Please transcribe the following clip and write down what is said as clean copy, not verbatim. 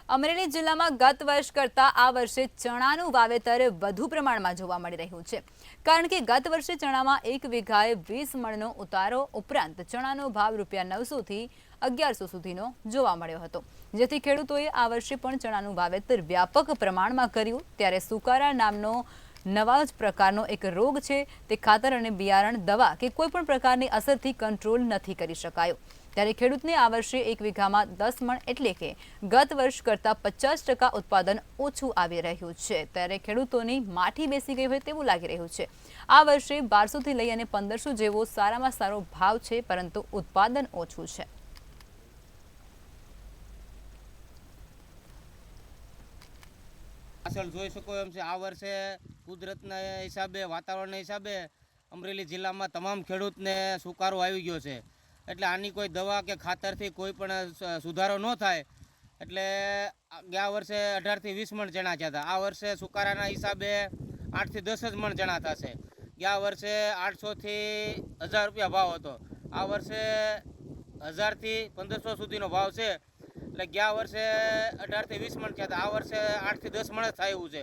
અમરેલી જિલ્લામાં ગત વર્ષ કરતાં આ વર્ષે ચણાનું વાવેતર વધુ પ્રમાણમાં જોવા મળી રહ્યું છે, કારણ કે ગત વર્ષે ચણામાં 1 વીઘાએ 20 મણનો ઉતારો ઉપરાંત ચણાનો ભાવ ₹900 થી 1100 સુધીનો જોવા મળ્યો હતો, જેથી ખેડૂતોએ આ વર્ષે પણ ચણાનું વાવેતર વ્યાપક પ્રમાણમાં કર્યું। ત્યારે સુકારા નામનો નવા જ પ્રકારનો એક રોગ છે, તે ખાતર અને બિયારણ દવા કે કોઈપણ પ્રકારની અસરથી કંટ્રોલ નથી કરી શકાયો। ત્યારે ખેડૂતને આ વર્ષે 1 વીઘામાં 10 મણ એટલે કે ગત વર્ષ કરતાં 50% ઉત્પાદન ઓછું આવી રહ્યું છે। ત્યારે ખેડૂતોની માઠી બેસી ગઈ હોય તેવું લાગી રહ્યું છે। આ વર્ષે 1200 થી લઈ અને 1500 જેવો સારામાં સારો ભાવ છે, પરંતુ ઉત્પાદન ઓછું છે। અસલ જોઈ શકો એમ છે। આ વર્ષે કુદરતના હિસાબે, વાતાવરણના હિસાબે અમરેલી જિલ્લામાં તમામ ખેડૂતને સુકારો આવી ગયો છે, એટલે આની કોઈ દવા કે ખાતરથી કોઈ પણ સુધારો ન થાય। એટલે ગયા વર્ષે 18 થી 20 મણ ચણા થયા હતા, આ વર્ષે સુકારાના હિસાબે 8 થી 10 જ મણ ચણા થશે। ગયા વર્ષે 800 થી 1000 રૂપિયા ભાવ હતો, આ વર્ષે 1000 થી 1500 સુધીનો ભાવ છે। એટલે ગયા વર્ષે 18 થી 20 મણ થયા હતા, આ વર્ષે 8 થી 10 મણ જ થાય એવું છે।